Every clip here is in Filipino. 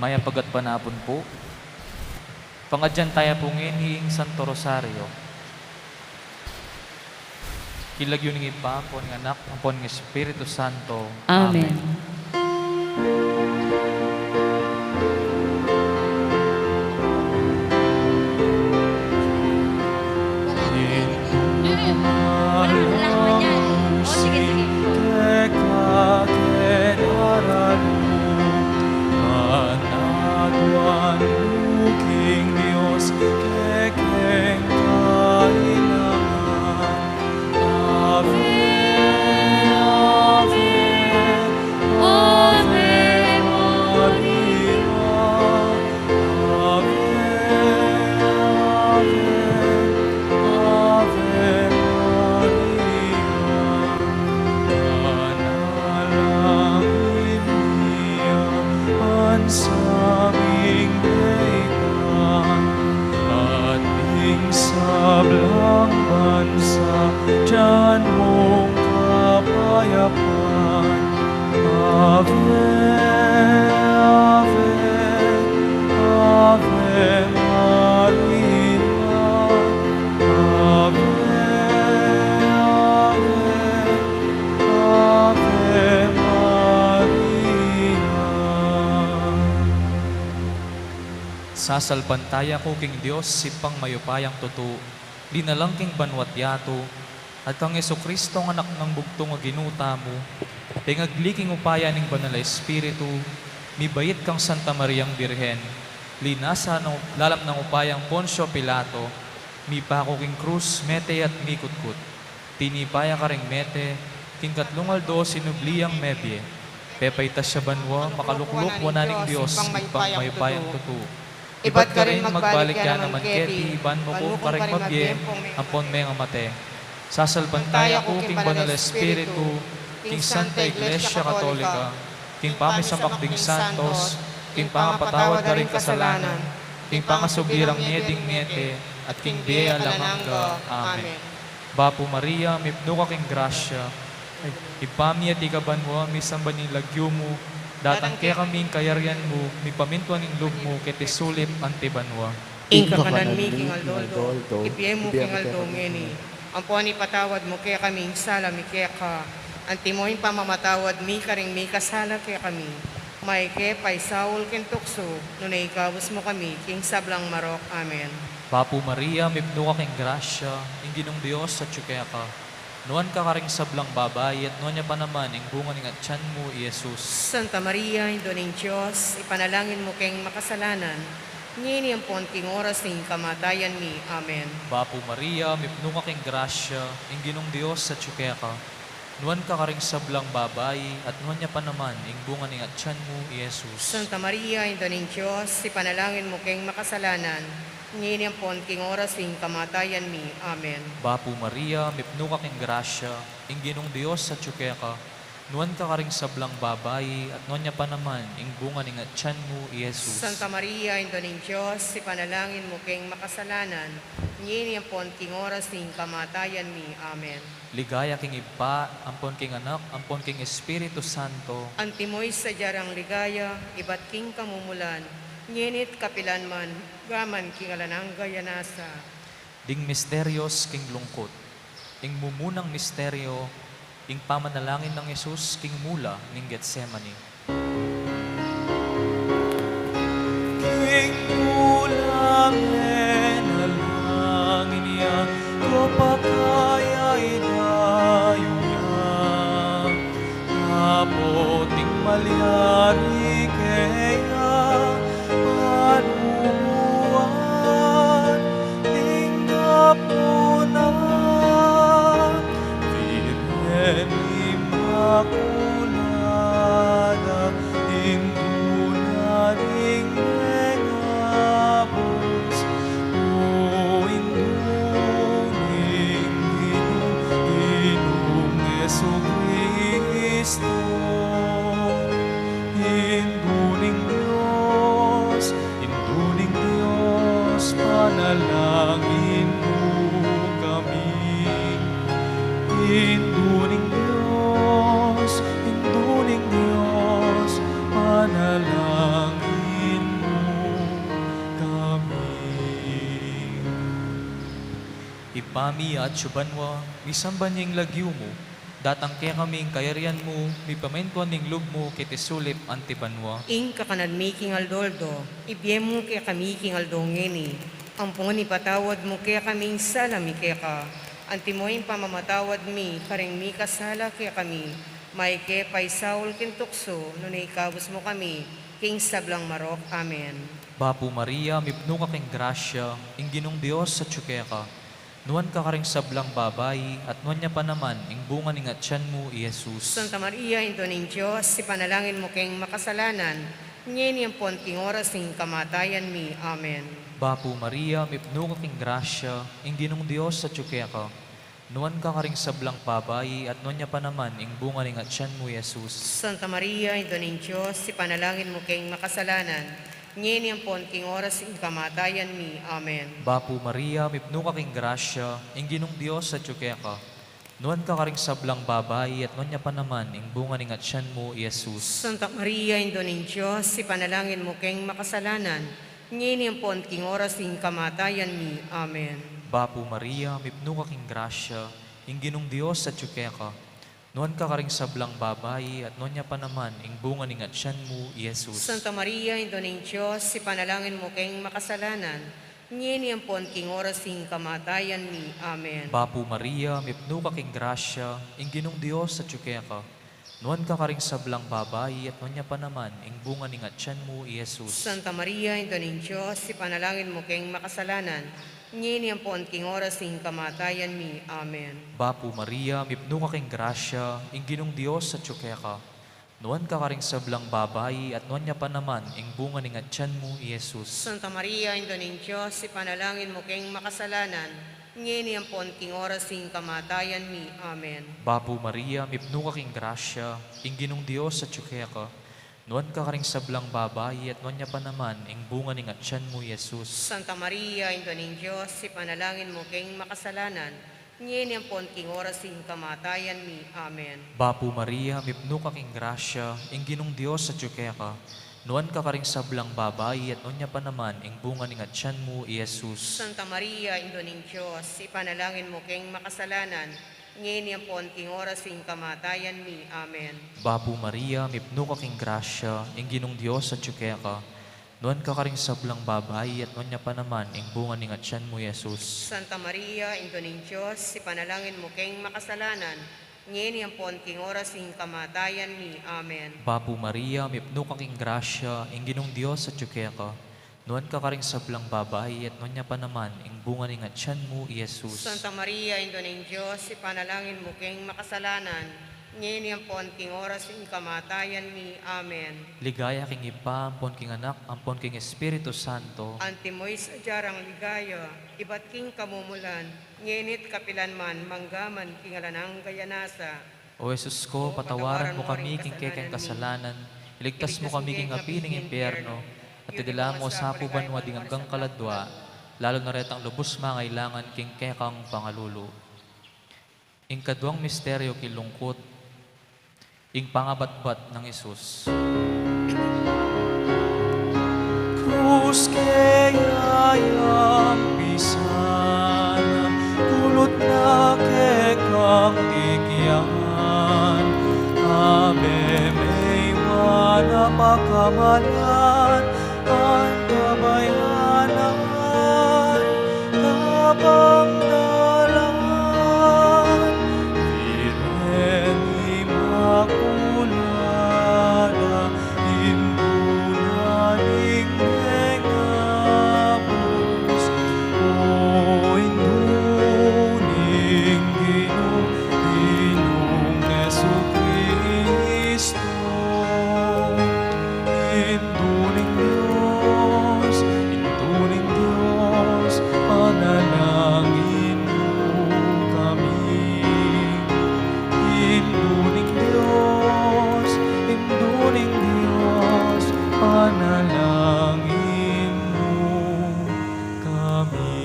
Maya pagat panapon po. Pangadyan tayo po ngayong Santo Rosario. Kilag yun ng iba, pon ng anak, pon ng Espiritu Santo. Amen. Sablang bansa, dyan mong kapayapaan. Ave, Ave, Ave Maria. Ave, Ave, Ave Maria. Sasalpantaya ko king Diyos si pang mayupayang tutu, linalang king banwat yato, at kang Jesucristo ang anak ng bugtong nga ginuta mo, tingagli king upaya ning banal na Espiritu, mibayit kang Santa Mariang Birhen, linasa ng lalap ng upayang Poncio Pilato, mipako king krus, mete at mikutkut, tinipaya ka ring mete, king katlungal do sinubliyang mebye, pepaytas siya banwa, makalukluk wananing Diyos, ipang mayupayang tutu. Ibat ka rin magbalik ka naman keti, iban mo kung kareng mabye, ampon may nga mate. Sasalbantaya ko king banal na Espiritu, king Santa Iglesia Katolika, king pamisamakding santos, king pangapatawad na rin kasalanan, king pangasubirang mieding miete, at king Bea lamangga. Amen. Bapo Maria, mipno ka king grasya, ipamiyat ikaban mo, misamban yung lagyo mo, datang kaya kaming kayaryan mo, mi pamintuan ng loob mo, kete sulip antibanwa. Inka kanan mi king aldoldo, ipiye mo king aldo ngeni. Ampuan ipatawad mo kaya kaming sala mi kaya ka. Antimoin pamamatawad mi karing mi kasala kaya kami. May ke paisaul ken tukso, nunay ikabos mo kami, king sablang marok. Amen. Papo Maria, mipno ka king grasya, ing ginong Diyos sa tsukaya ka. Nuan ka karing sablang babay, at nuan niya pa naman, ing bunga ng atyan mo, Jesus. Santa Maria, Indo ng Diyos, ipanalangin mo keng makasalanan, ngini ang king oras ng kamatayan mi. Amen. Bapo Maria, mipno ka king grasya, ing ginong Diyos sa tsukaya ka. Nuan ka karing sablang babay, at nuan niya pa naman, ing bunga ng atyan mo, Jesus. Santa Maria, Indo ng Diyos, ipanalangin mo keng makasalanan, ngini ang king oras ng kamatayan mi. Amen. Bapo Maria, mipno ka king grasya, ing ginong Diyos sa tsukaya ka. Nuan ka karing sablang babay, at nuan niya pa naman, ing bunga ng atyan mo, Jesus. Santa Maria, Indo ng Diyos, ipanalangin mo keng makasalanan, ngini ang king oras ng kamatayan mi. Amen. Ligaya king iba, ampon king anak, ampon king Espiritu Santo. Antimoy sa jarang ligaya, ibat king kamumulan, nginit kapilan man, gaman king alanang gayanasa. Ding misteryos king lungkot. Ing mumunang misteryo, ing pamanalangin ng Jesus king mula ning Getsemani. King ulang enalangin niya, kopakaya idayo niya. Napoting malyari kaya, panuan, tingap mo na. Virgen Immaculada, indunaring negabos, o induning Ginong Jesucristo. Induning Diyos, panalangin mo kami. Induning Diyos, panalangin mi at subanwa, misamban niyang lagyo mo, datang kaya kaming kayarian mo, mi pamentuan ning lub mo, kitisulip antibanwa. Ing kakanad mi kingaldo, ibiyem mo kaya kami kingaldongeni. Ang pungani patawad mo kaya kaming salami kaya ka. Antimoing pamamatawad mi, karing mi kasala kaya kami. May ke paisaul kintukso, nunay kabus mo kami, king sablang marok. Amen. Bapo Maria, mipno ka king grasya, ing ginong Diyos sa tsukeka. Nuan ka karing sablang babay, at nuan niya pa naman, ing bunga ning atyan mo, Jesus. Santa Maria, Ito ning Diyos, si panalangin mo keng makasalanan, ngayon yung king oras ning kamatayan mi. Amen. Bapo Maria, mipno ka king grasya, ing ginong Diyos sa tsukeka. Nuan ka karing sablang babay, at nuan niya pa naman, ing bunga ning atyan mo, Jesus. Santa Maria, Ito ning Diyos, si panalangin mo keng makasalanan, ngayon yung king oras ning kamatayan mi. Amen. Bapo Maria, mipno ka king grasya, ing ginong Diyos sa tsukeka. Nuan ka karing sablang babay, at nuan niya pa naman, ing bunga ning atyan mo, Jesus. Santa Maria, Ito ning Diyos, si panalangin mo keng makasalanan, ngayon yung king oras ning kamatayan mi. Amen. Bapo Maria, mipno ka king grasya, ing ginong Diyos sa tsukeka. Nuan ka karing sablang babay, at nuan niya pa naman, ing bunga ning atyan mo, Jesus. Santa Maria, Ito ning Diyos, si panalangin mo keng makasalanan, ngayon yung king oras ning kamatayan mi. Amen. Bapo Maria, mipno ka king grasya, ing ginong Diyos sa tsukeka. Nuan ka karing sablang babay, at nuan niya pa naman, ing bunga ning atyan mo, Jesus. Santa Maria, Ito ning Diyos, si panalangin mo keng makasalanan, ngayon yung king oras ning kamatayan mi. Amen. Bapo Maria, mipno ka king grasya, ing ginong Diyos sa tsukeka. Nuan ka karing sablang babay, at nuan niya pa naman, ing bunga ning atyan mo, Jesus. Santa Maria, Ito ning Diyos, si panalangin mo keng makasalanan, ngayon yung king oras ning kamatayan mi. Amen. Bapo Maria, mipno ka king grasya, ing ginong Diyos sa tsukeka. Nuan ka karing sablang babay, at nuan niya pa naman, ing bunga ning atyan mo, Jesus. Santa Maria, Ito ning Diyos, si panalangin mo keng makasalanan, ngayon yung king oras ning kamatayan mi. Amen. Bapo Maria, mipno ka king grasya, ing ginong Diyos sa tsukeka. Nuan ka karing sablang babay, at nuan niya pa naman, ing bunga ning atyan mo, Jesus. Santa Maria, Ito ning Diyos, si panalangin mo keng makasalanan, ngayon yung king oras ning kamatayan mi. Amen. Bapo Maria, mipno ka king grasya, ing ginong Diyos sa tsukeka. Nuan ka karing sablang babay, at nuan niya pa naman, ing bunga ning atyan mo, Jesus. Santa Maria, Ito ning Diyos, si panalangin mo keng makasalanan, ngayon yung king oras ning kamatayan mi. Amen. Bapo Maria, mipno ka king grasya, ing ginong Diyos sa tsukeka. Nuan ka karing sablang babay, at nuan niya pa naman, ing bunga ning atyan mo, Jesus. Santa Maria, Ito ning Diyos, si panalangin mo keng makasalanan, ngayon yung king oras ning kamatayan mi. Amen. Ligaya king ipa, ampon king anak, ampon king Espiritu Santo. Antimoy sa jarang ligaya, iba't king kamumulan, ngenit kapilan man, manggaman king alanang gayanasa. O Jesus ko, patawaran mo kami king kekeng kasalanan, iligtas mo kami king api ng impyerno, at idila mo sa puban mo ding hanggang kaladwa, lalo na retang lubos mangailangan king kekang pangalulu. Ing kadwang misteryo kilungkot, ing pangabatbat ng Isus. Krus kayang pisan, kulot na kekang tikyan, abe may wana pakamalan, ang kabayanan, kapang dalan, vireni makulada, indunaning mengabus, o induning ginong Jesu Kristo, induning Diyos, panalangin mo kami. Induning Diyos, panalangin mo kami.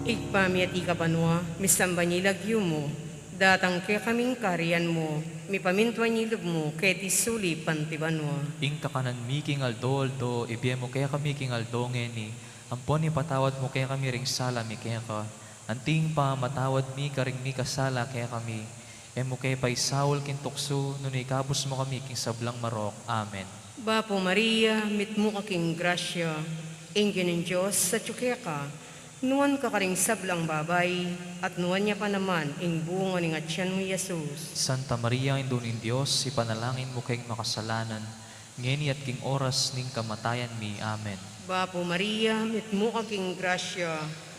Igpami at ikabanwa, misamba nilagyo mo, datang kaya kaming kariyan mo, mipamintwa nilog mo, kaya tisuli pantibanwa. Ing kakanan mi king aldo, ibiyem mo kaya kami king aldo ngeni, Ampon ni patawad mo kaya kami ring sala mi kaya ka. Anting pa matawad mi karing mi kasala kaya kami. Emo kay paisawol kin tukso, nun ikabos mo kami king sablang marok. Amen. Bapo Maria, mitmo ka king grasya, ingin ng Diyos sa tsuke ka, nuwan ka karing sablang babay, at nuwan niya pa naman, ing bunga ng atyan mo Jesus. Santa Maria, Indunin Diyos, ipanalangin mo kayong makasalanan, ngeni at king oras ning kamatayan mi. Amen. Bapo Maria, mitmo ka king grasya,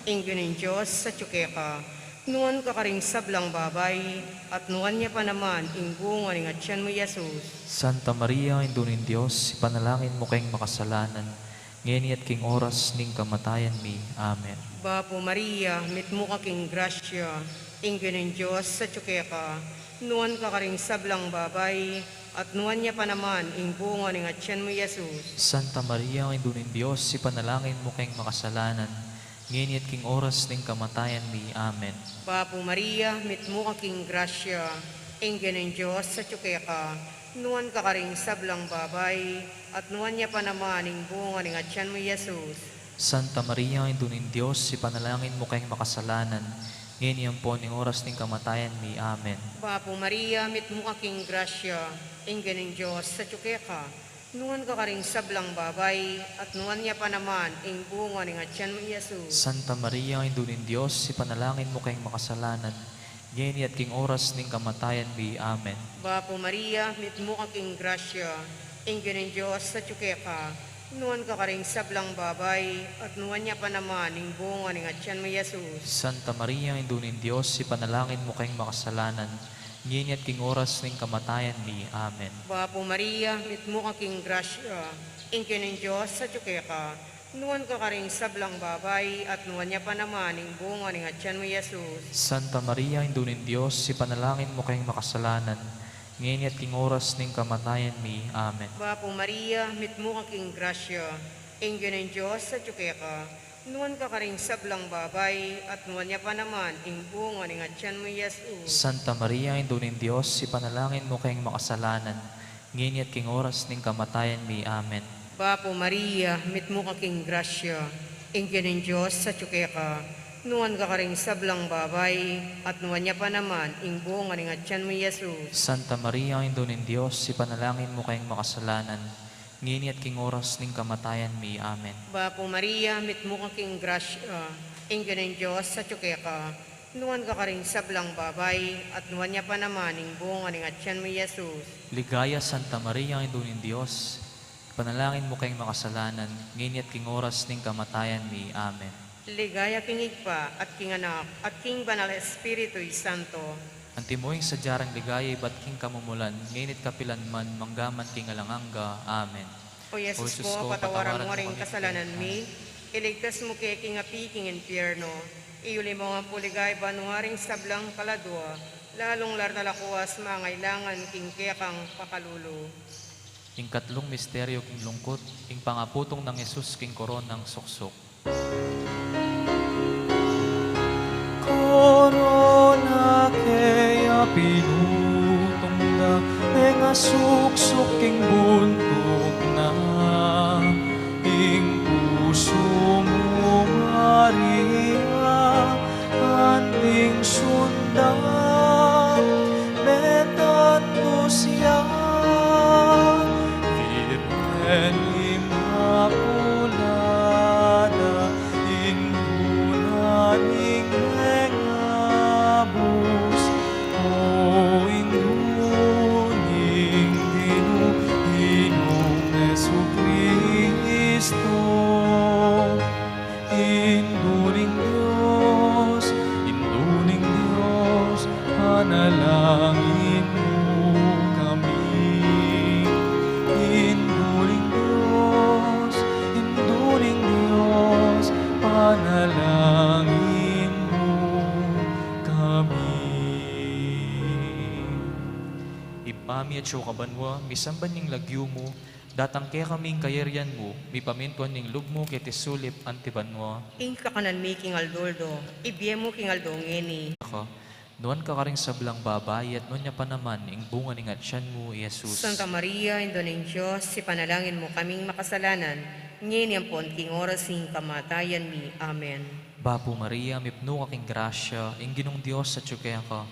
ingin ng Diyos sa tsuke ka, nuwan ka karing sablang babay, at nuwan niya pa naman, ing bunga ng atyan mo Jesus. Santa Maria, Indunin Diyos, ipanalangin mo kayong makasalanan, ngeni at king oras ning kamatayan mi. Amen. Bapo Maria, mitmo ka king grasya, ingin ng Diyos sa tsuke ka, nuwan ka karing sablang babay, at nuwan niya pa naman, ing bunga ng atyan mo Jesus. Santa Maria, Indunin Diyos, ipanalangin mo kayong makasalanan, ngeni at king oras ning kamatayan mi. Amen. Bapo Maria, mitmo ka king grasya, ingin ng Diyos sa tsuke ka, nuwan ka karing sablang babay, at nuwan niya pa naman, ing bunga ng atyan mo Jesus. Santa Maria, Indunin Diyos, ipanalangin mo kayong makasalanan, ngeni ang po ning oras ning kamatayan mi. Amen. Bapo Maria, mitmo ka king grasya, ingin ng Diyos sa tsuke ka, nuwan ka karing sablang babay, at nuwan niya pa naman, ing bunga ng atyan mo Jesus. Santa Maria, Indunin Diyos, ipanalangin mo kayong makasalanan, ngeni at king oras ning kamatayan mi. Amen. Bapo Maria, mitmo ka king grasya, ingin ng Diyos sa tsuke ka, nuwan ka karing sablang babay, at nuwan niya pa naman, ing bunga ng atyan mo Jesus. Santa Maria, Indunin Diyos, ipanalangin mo kayong makasalanan, ngeni at king oras ning kamatayan mi. Amen. Bapo Maria, mitmo ka king grasya, ingin ng Diyos sa tsuke ka, nuwan ka karing sablang babay, at nuwan niya pa naman, ing bunga ng atyan mo Jesus. Santa Maria, Indunin Diyos, ipanalangin mo kayong makasalanan, ngeni at king oras ning kamatayan mi. Amen. Bapo Maria, mitmo ka king grasya, ingin ng Diyos sa tsuke ka, nuwan ka karing sablang babay, at nuwan niya pa naman, ing bunga ng atyan mo Jesus. Santa Maria, Indunin Diyos, ipanalangin mo kayong makasalanan, ngeni at king oras ning kamatayan mi. Amen. Bapo Maria, mitmo ka king grasya, ingin ng Diyos sa tsuke ka, nuwan ka karing sablang babay, at nuwan niya pa naman, ing bunga ng atyan mo Jesus. Santa Maria, Indunin Diyos, ipanalangin mo kayong makasalanan, ngeni at king oras ning kamatayan mi. Amen. Bapo Maria, mitmo ka king grasya, ingin ng Diyos sa tsuke ka, nuwan ka karing sablang babay, at nuwan niya pa naman, ing bunga ng atyan mo Jesus. Ligaya Santa Maria, Indunin Diyos, ipanalangin mo kayong makasalanan, ngeni at king oras ning kamatayan mi. Amen. Ligaya king Igpa, at king Anak, at king Banal Espiritu'y Santo. Antimoing sadyarang ligaya iba't king kamumulan, nginit kapilan man, manggaman king alanganga. Amen. O Yesus Yesus ko, ko, patawaran mo patawaran rin mo kami kasalanan ng mi, iligtas mo kay king api king impyerno, iuli mo ang puligay banuaring sablang kaladwa, lalong larnalakuas mangailangan king kekang pakalulu. Ing katlong misteryo king lungkot, ing pangaputong ng Jesus king koronang suksok. Corona kaya pinutong na nga suksok king buntok na ing puso mo Maria anding sundan metan siya Virgen Immaculada indunaning mengabus o induning Ginong Jesucristo induning Diyos panalangin mo kami induning Diyos panalangin mo kami. Ipami at kabanwa, misamban ning lagyo mo, datang kaya kaming kayeryan mo, mipamintuan ning lugmo kay tisulip antibanwa. Ing kakanan mi king aldoldo, ibye mo king aldongeni. Ako, nuan ka karing sablang babay at nuan niya pa naman, ing bunga ning atsyan mo, Jesus. Santa Maria, Indo ng Diyos, si panalangin mo kaming makasalanan, ngeni ampon king oras ing kamatayan mi. Amen. Bapo Maria, mipno kaking grasya, ing ginong Diyos sa tsukaya ka.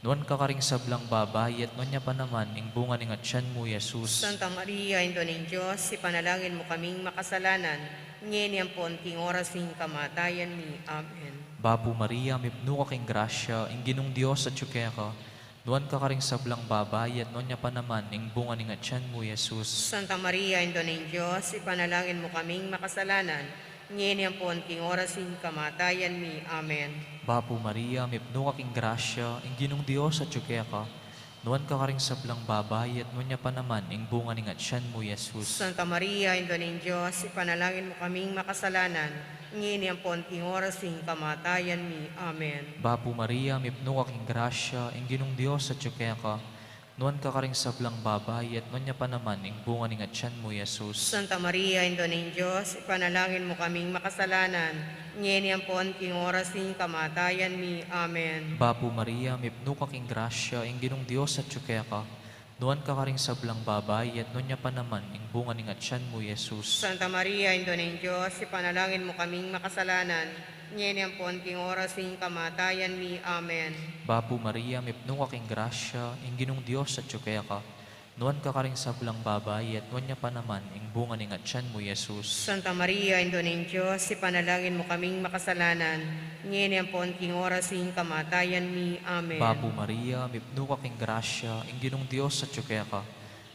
Nuan ka karing sablang babay, at nuan niya pa naman, ing bunga ning atyan mo, Jesus. Santa Maria, Ino ng Diyos, ipanalangin mo kaming makasalanan, ngeni ampon king oras ing kamatayan mi. Amen. Bapo Maria, mipno kaking grasya, ing ginong Diyos sa tsukaya ka. Nuan ka karing sablang babay, at nuan niya pa naman, ing bunga ning atyan mo, Jesus. Santa Maria, Ino ng Diyos, ipanalangin mo kaming makasalanan, ngeni ampon king oras ing kamatayan mi. Amen. Bapo Maria, mipno kaking grasya, ing ginong Diyos sa tsukaya ka. Nuan ka karing sablang babay, at nuan niya pa naman, ing bunga ning atyan mo, Jesus. Santa Maria, Ino ng Diyos, ipanalangin mo kaming makasalanan, ngeni ampon king oras ing kamatayan mi. Amen. Bapo Maria, mipno kaking grasya, ing ginong Diyos sa tsukaya ka. Nuan ka karing sablang babay, at nuan niya pa naman, ing bunga ning atyan mo, Jesus. Santa Maria, Ino ng Diyos, ipanalangin mo kaming makasalanan, ngeni ampon king oras ing kamatayan mi. Amen. Bapo Maria, mipno kaking grasya, ing ginong Diyos sa tsukaya ka. Nuan ka karing sablang babay, at nuan niya pa naman, ing bunga ning atyan mo, Jesus. Santa Maria, Ino ng Diyos, ipanalangin mo kaming makasalanan, ngeni ampon king oras ing kamatayan mi. Amen. Bapo Maria, mipno kaking grasya, ing ginong Diyos sa tsukaya ka. Nuan ka karing sablang babay, at nuan niya pa naman, ing bunga ning atyan mo, Jesus. Santa Maria, Ino ng Diyos, ipanalangin mo kaming makasalanan, ngeni ampon king oras ing kamatayan mi. Amen. Bapo Maria, mipno kaking grasya, ing ginong Diyos sa tsukaya ka.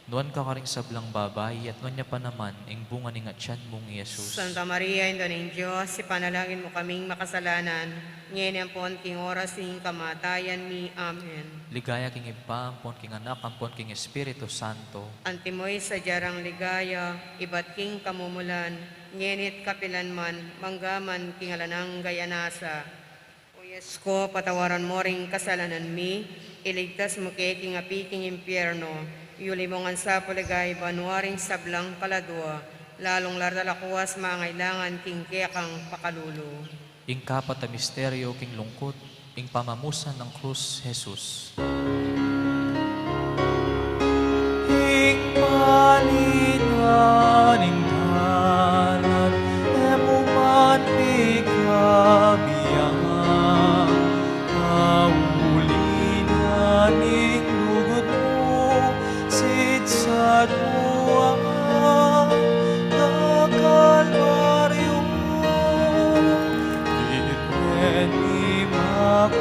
Nuan ka karing sablang babay, at nuan niya pa naman, ing bunga ning atyan mong Jesus. Santa Maria, Ino ng Diyos, ipanalangin mo kaming makasalanan, ngeni ampon king oras ing kamatayan mi. Amen. Ligaya king Iba, ampon king Anak, ampon king Espiritu Santo. Antimoy sa jarang ligaya, iba't king kamumulan, ngenit kapilanman, manggaman king alanang gayanasa. O Yes ko, patawaran mo ring kasalanan mi, iligtas mo kay king api king impyerno, yuli mong ansa puligay banwaring sablang kaladwa, lalong lardalakuas mangailangan king kekang pakalulo. Ing kapat a misteryo king lungkot, ing pamamusan ng krus, Jesus. Ing palinaning dalan, emuman bigabiyang, kaulinan ing lugod mo, sid sa duwang Kalbaryo. Ni makulada,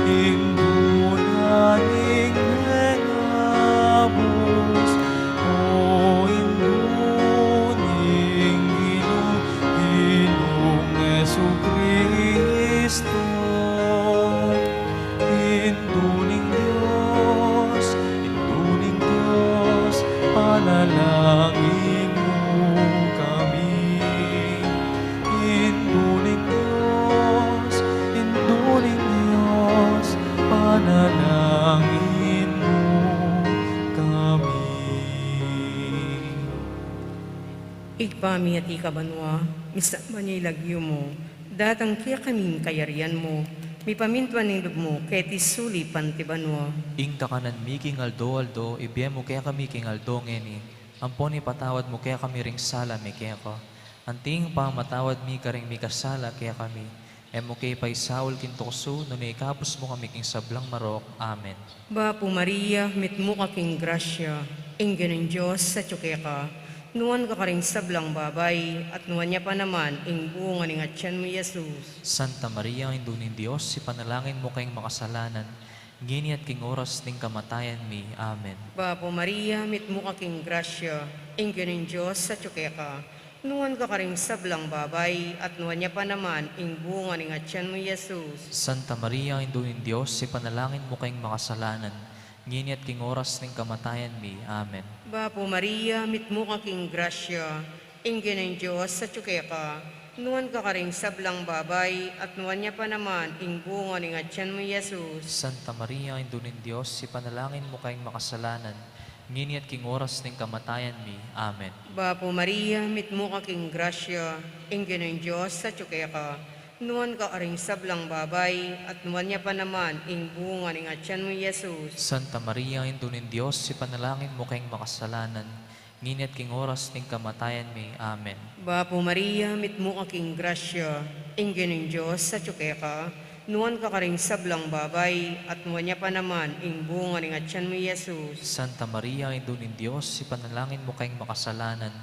indunaning menabos, o induning Ginong Jesucristo. Induning Diyos, panalangin mo kami. Induning Diyos, panalangin mo kami. Igpami at ikabanwa, misa manilagyo mo, datang kaya kaming kayarian mo, mi pamintuan ng loob mo, kaya tisuli pantibanwa. Ing kakanan mi king aldo, ibiyem mo kaya kami king aldo ngeni. Ampon ipatawad mo kaya kami ring sala mi kaya ka. Anting pa matawad mi karing mi kasala kaya kami. Emo kay pay Saul kintokso, no ikapos mo kami king sablang marok. Amen. Bapo Maria, mitmo ka king grasya, inggan ng Diyos sa tsuke ka. Nuwan ka karing sablang babay, at nuwan niya pa naman, ing bunga ng atyan mo, Jesus. Santa Maria, ang indunin Diyos, ipanalangin mo kayong makasalanan, ngini at king oras ning kamatayan mi. Amen. Bapo Maria, mitmo ka king grasya, inggan ng Diyos sa tsuke ka. Nuwan ka karing sablang babay, at nuwan niya pa naman, ing bunga ng atyan mo, Jesus. Santa Maria, ang indunin Diyos, ipanalangin mo kayong makasalanan, ngini at king oras ning kamatayan mi. Amen. Bapo Maria, mitmo ka king grasya, inggan ng Diyos sa tsuke ka. Nuwan ka karing sablang babay, at nuwan niya pa naman, ing bunga ng atyan mo, Jesus. Santa Maria, ang indunin Diyos, ipanalangin mo kayong makasalanan, ngini at king oras ning kamatayan mi. Amen. Bapo Maria, mitmo ka king grasya, inggan ng Diyos sa tsuke ka. Nuwan ka karing sablang babay, at nuwan niya pa naman, ing bunga ng atyan mo, Jesus. Santa Maria, ang indunin Diyos, ipanalangin mo kayong makasalanan, nginiat king oras ning kamatayan mi. Amen. Bapo Maria, mitmo aking grasya, ingin ng Diyos sa tsukeka, nuwan ka karing sablang babay, at nuwan niya pa naman, ing bunga ng atyan mo, Jesus. Santa Maria, Ino ng Diyos, ipanalangin mo kayong makasalanan,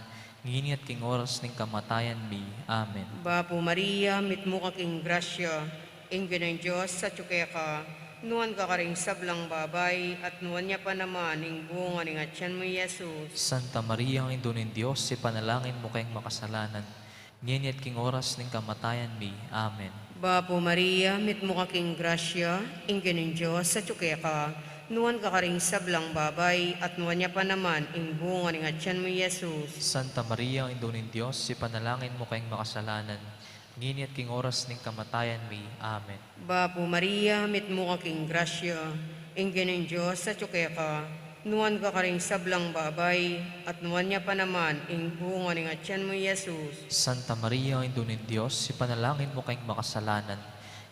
nginiat king oras ning kamatayan mi. Amen. Bapo Maria, mitmo aking grasya, ingin ng Diyos sa tsukeka, nuwan ka karing sablang babay, at nuwan niya pa naman, ing bunga ng atyan mo, Jesus. Santa Maria, Ino ng Diyos, ipanalangin mo kayong makasalanan, nginiat king oras ning kamatayan mi. Amen. Bapo Maria, mitmo aking grasya, ingin ng Diyos sa tsukeka, nuwan ka karing sablang babay, at nuwan niya pa naman, ing bunga ng atyan mo, Jesus. Santa Maria, Ino ng Diyos, ipanalangin mo kayong makasalanan, nginiat king oras ning kamatayan mi. Amen. Bapo Maria, mitmo aking grasya, ingin ng Diyos sa tsukeka, nuwan ka karing sablang babay, at nuwan niya pa naman, ing bunga ng atyan mo, Jesus. Santa Maria, Ino ng Diyos, ipanalangin mo kayong makasalanan,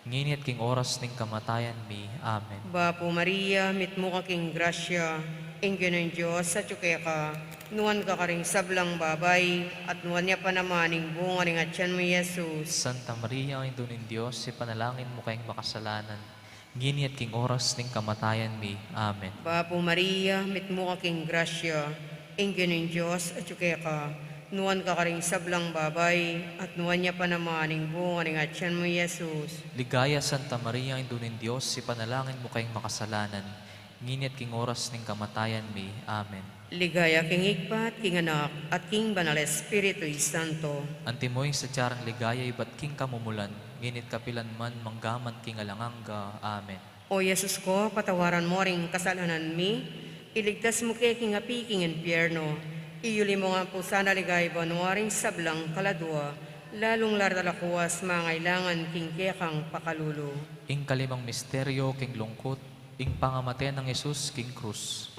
nginiat king oras ning kamatayan mi. Amen. Bapo Maria, mitmo aking grasya, ingin ng Diyos sa tsukeka, nuwan ka karing sablang babay, at nuwan niya pa naman, ing bunga ng atyan mo, Jesus. Santa Maria, Ino ng Diyos, ipanalangin mo kayong makasalanan, nginiat king oras ning kamatayan mi. Amen. Bapo Maria, mitmo aking grasya, ingin ng Diyos at tsukeka, nuwan ka karing sablang babay, at nuwan niya pa naman, ing bunga ng atyan mo, Jesus. Ligaya Santa Maria, Ino ng Diyos, ipanalangin mo kayong makasalanan, nginiat king oras ning kamatayan mi. Amen. Ligaya king Igpat, king Anak, at king Banal Espiritu Santo. Antimoy sa tiyarang ligaya iba't king kamumulan, nginit kapilan man manggaman king alanganga. Amen. O Jesus ko, patawaran mo ring kasalanan mi, iligtas mo kay king api king impyerno, iyuli mo nga po sana ligay banwaring sablang kaladwa, lalong lardalakuas mangailangan king kekang pakalulo. Ing kalimang misteryo king lungkot, ing pangamatay ng Jesus king krus.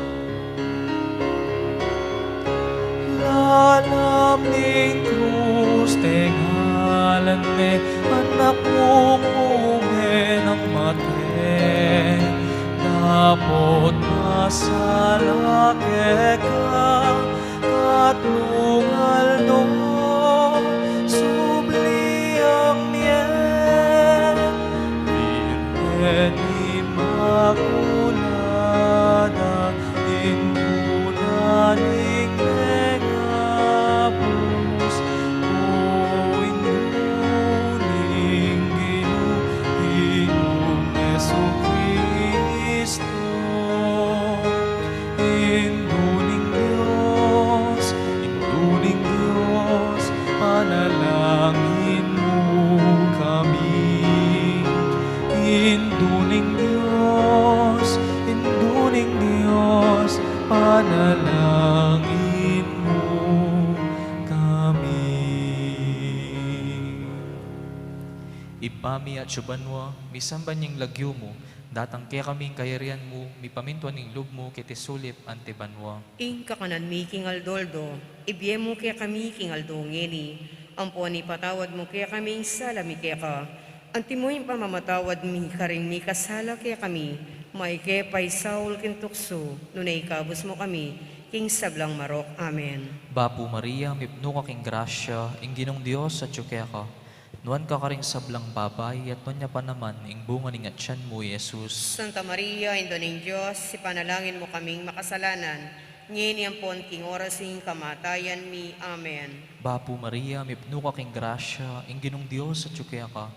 Lalam ning krus, tengalan me, anak mong umen ang mate. Napot masalake ka, katlungal do, subli ang mien. Virgen Immaculada, ingunaning negabus, o inuning Ginoong Jesucristo. Induning Diyos, panalangin mo kami. Induning Diyos, panalangin mo kami. Ipami at subanwa, misamban yung lagyo mo, datang kaya kaming kayarian mo, mipamintuan ng loob mo, kiti sulip antibanwa. Ing kakanan mi king Aldoldo, ibiye mo kaya kami king Aldongeni, amponi patawad mo kaya kami salami kaya ka, antimoy pamamatawad mi karing mi kasala kaya kami, maike pay Saul kintukso, nunay kabus mo kami, king sablang marok. Amen. Bapo Maria, mipno ka king grasya, ing ginong Diyos at tsukya ka. Nuan ka karing sablang babay, at nuan niya pa naman, ing bunga ning atyan mo, Jesus. Santa Maria, Indo ng Diyos, ipanalangin mo kaming makasalanan, ngini ang pon king orasing kamatayan mi. Amen. Bapo Maria, mipno ka king grasya, ing ginong Diyos at tsukya ka.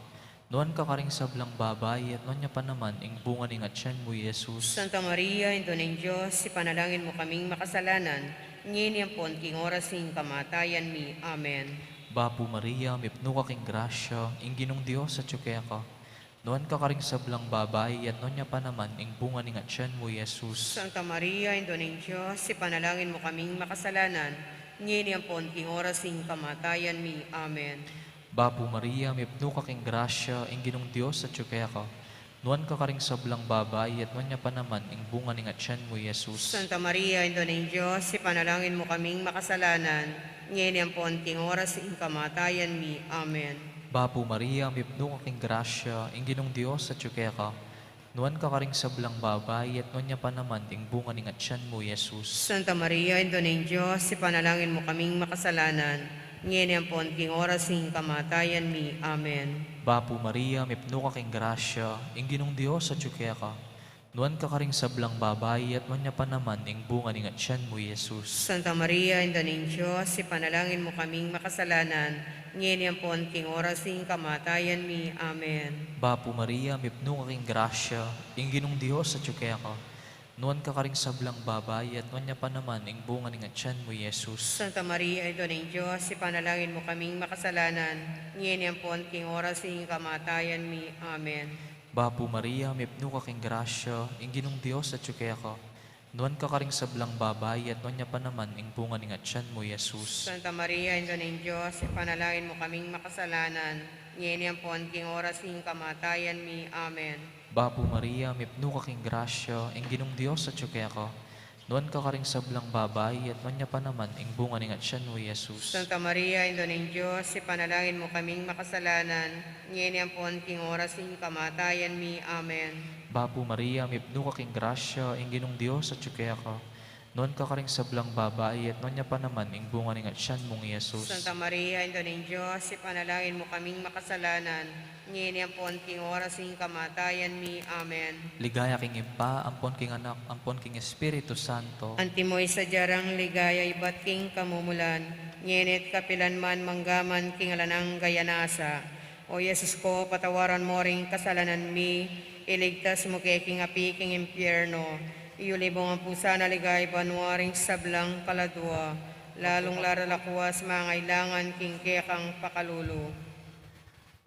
Nuan ka karing sablang babay, at nuan niya pa naman, ing bunga ning atyan mo, Jesus. Santa Maria, Indo ng Diyos, ipanalangin mo kaming makasalanan, ngini ang pon king orasing kamatayan mi. Amen. Bapo Maria, mipno ka king grasya, ing ginong Diyos at tsukya ka. Nuan ka karing sablang babay, at nuan niya pa naman, ing bunga ning atyan mo, Jesus. Santa Maria, Indo ng Diyos, ipanalangin mo kaming makasalanan, ngini ang pon king orasing kamatayan mi. Amen. Bapo Maria, mipno ka king grasya, ing ginong Diyos at tsukya ka. Nuan ka karing sablang babay, at nuan niya pa naman, ing bunga ning atyan mo, Jesus. Santa Maria, Indo ng Diyos, ipanalangin mo kaming makasalanan, ngini ang pon king orasing kamatayan mi. Amen. Bapo Maria, mipno ka king grasya, ing ginong Diyos at tsukya ka. Nuan ka karing sablang babay, at nuan niya pa naman ting bunga ning atyan mo, Jesus. Santa Maria, Ina ng Diyos, ipanalangin mo kaming makasalanan, ngayon ang king oras ng kamatayan mi. Amen. Bapo Maria, mipno ka king grasya, ing ginong Dios at tsukya ka. Nuan ka karing sablang babay, at nuan niya pa naman ing bunga ning atyan mo, Jesus. Santa Maria, Ina ng Diyos, ipanalangin mo kaming makasalanan, ngayon ang king oras ng kamatayan mi. Amen. Bapo Maria, mipno ka king grasya, ing ginong Dios at tsukya ka. Nuan ka karing sablang babay, at nuan niya pa naman ing bunga ning atyan mo, Jesus. Santa Maria, Ina ng Diyos, ipanalangin mo kaming makasalanan, ngayon ang king oras ng kamatayan mi. Amen. Bapo Maria, mipno ka king grasya, ing ginong Dios at tsukya ka. Nuan ka karing sablang babay, at nuan niya pa naman ing bunga ning atyan mo, Jesus. Santa Maria, Ina ng Diyos, ipanalangin mo kaming makasalanan, ngayon ang king oras ng kamatayan mi. Amen. Bapo Maria, mipno ka king grasya, ing ginong Dios at tsukya ka. Nuan ka karing sablang babay, at nuan niya pa naman ing bunga ning atyan mo, Jesus. Santa Maria, Ina ng Diyos, ipanalangin mo kaming makasalanan, ngayon ang king oras ng kamatayan mi. Amen. Bapo Maria, mipno ka king grasya, ing ginong Dios at tsukya ka. Nuan ka karing sablang babay, at nuan niya pa naman ing bunga ning atyan mong Jesus. Santa Maria, Ina ng Diyos, ipanalangin mo kaming makasalanan, ngayon ang king oras ng kamatayan mi. Amen. Ligaya king impa, ampon king anak, ampon king Espiritu Santo. Antimoy sa jarang ligaya ibat king kamumulan, ngenit kapilan man manggaman king alanang gayanasa. O Yesus ko, patawaran mo ring kasalanan mi, iligtas mo kay king api king impyerno, iyulibong ang pusa na ligay banwaring sablang kaladwa, lalong laralakwas mangailangan king kekang pakalulu.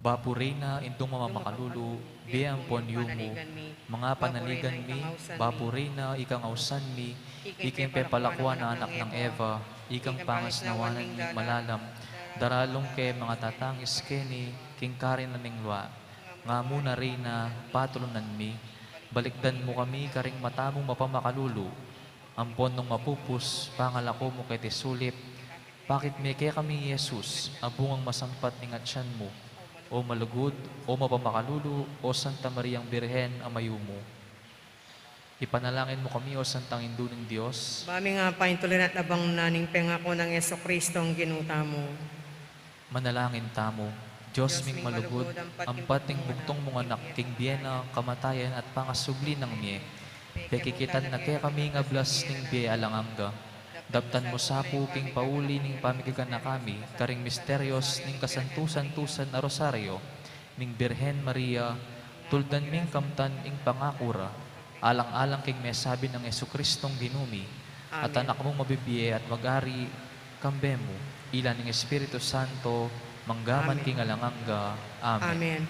Bapo Reyna, intong mamakalulu, biya ampon yumo, mga panaligan mi, Bapo Reyna, ikang ausan mi, ikang pepalakwa na anak ng Eva, ikang pangas nawanan ni malalam, daralong ke mga tatangis keni, king karin na ningwa, nga muna Reyna, patulunan mi, balikdan mo kami karing matamong mapamakalulu, ampon nung mapupus, pangalako mo kay tisulip, bakit may kaya kami Jesus, abungang masangpat ning atyan mo, o malugod, o mapamakalulu, o Santa Mariang Birhen, amayo mo. Ipanalangin mo kami, o Santang Induning Diyos. Bami nga paintulan at abang naning pengako ng Yeso Kristo ang ginuta mo. Manalangin tamo, Diyos ming malugod, ang pating bugtong mong anak, king biyena, kamatayan at pangasubli ng miye. Pekikitan na kaya kami nga blas ning biye alanganga. Daptan mo sapo king pauli ning pamigigan na kami, karing misteryos ning kasantusan-tusan na rosaryo, ning Birhen Maria, tuldan ming kamtan ing pangakura, alang-alang king mesabi ng Jesucristong ginumi, at Amen. anak mong mabibiye at magari, kambemo, ilan ng Espiritu Santo, manggaman Amen. king alanganga. Amen. Amen.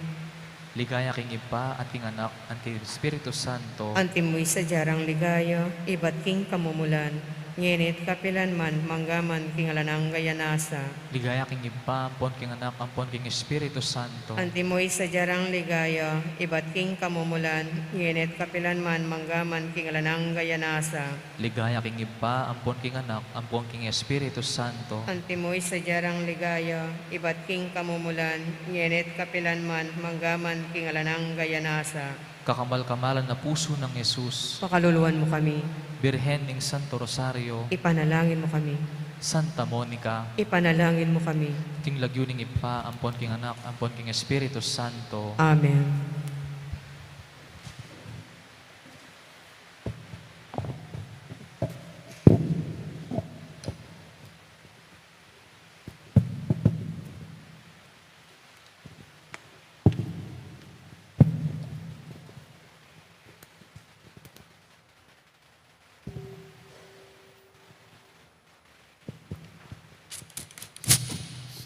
Ligaya king ipa at king anak at king Espiritu Santo. Antimoy sa jarang ligaya, ibat king kamumulan, ngenit kapilan man manggaman king alanang gayanasa. Ligaya king ipa, ampon king anak, ampon king Espiritu Santo. Antimoy sa jarang ligaya, ibat king kamumulan, ngenit kapilan man manggaman king alanang gayanasa. Ligaya king ipa, ampon king anak, ampon king Espiritu Santo. Antimoy sa jarang ligaya, ibat king kamumulan, ngenit kapilan man manggaman king alanang gayanasa. Kakamal-kamalan na puso ng Jesus, Pakaluluwan mo kami, Birhen ng Santo Rosario, ipanalangin mo kami, Santa Monica, ipanalangin mo kami. king lagyo ning ipa, ampon king anak, ampon king Espiritu Santo. Amen.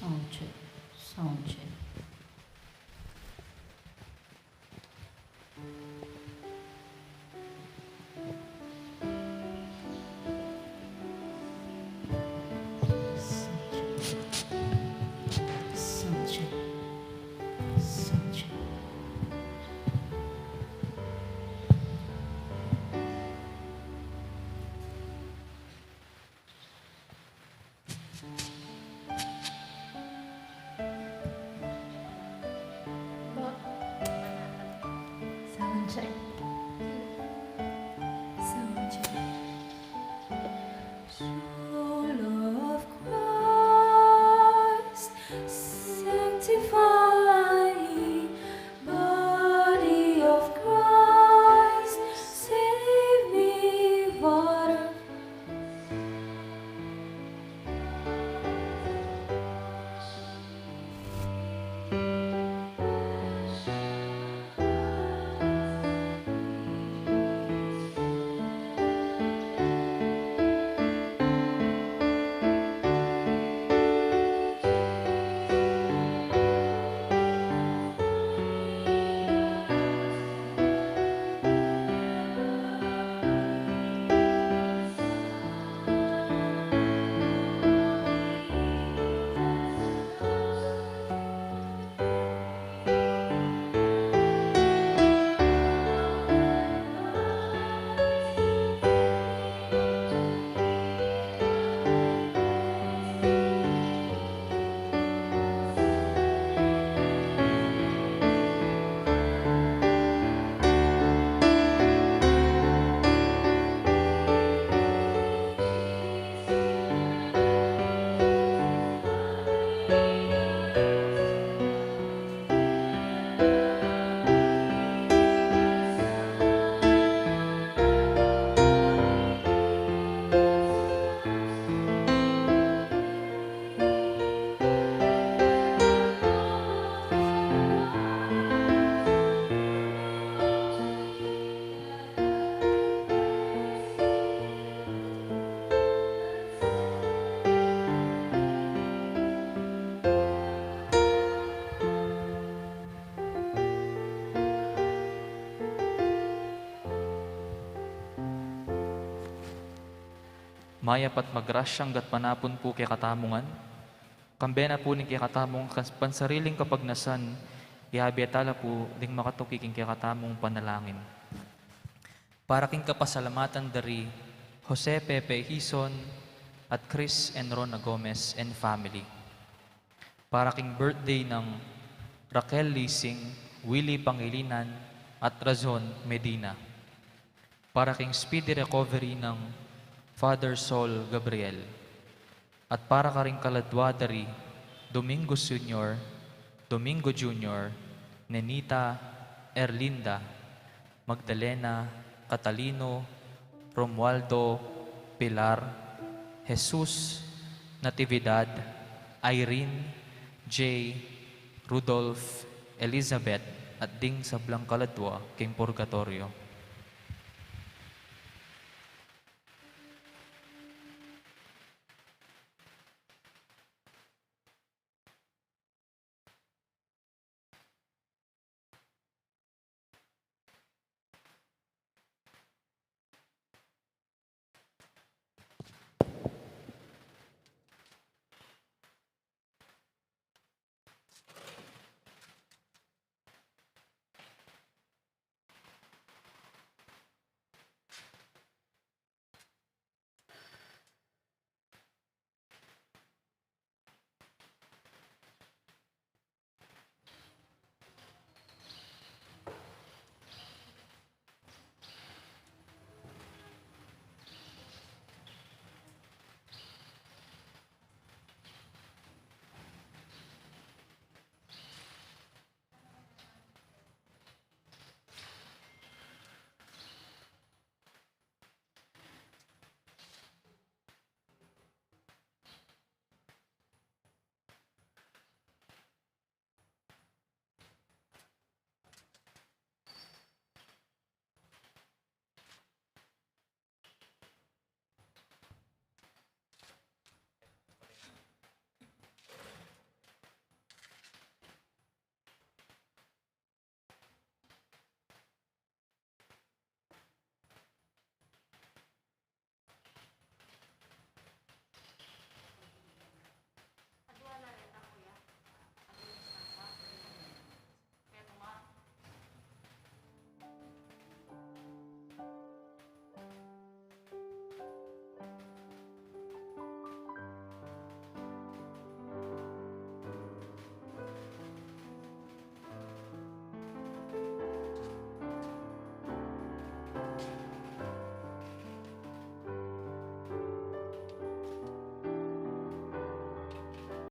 Sound check. Sound check. mayapat magrasyang gat panapon po kay katamungan, kambena po ni kay katamong pansariling kapagnasan, ihabiatala po ding makatukiking kay katamong panalangin. Para king kapasalamatan dari Jose Pepe Hison at Chris and Rona Gomez and family. Para king birthday ng Raquel Lising, Willie Pangilinan at Razon Medina. Para king speedy recovery ng Father Sol Gabriel. At para ka ring kaladwa dari Domingo Sr., Domingo Jr., Nenita, Erlinda, Magdalena, Catalino, Romualdo, Pilar, Jesus, Natividad, Irene, Jay, Rudolph, Elizabeth, at ding sa Blancaladwa, king Purgatorio.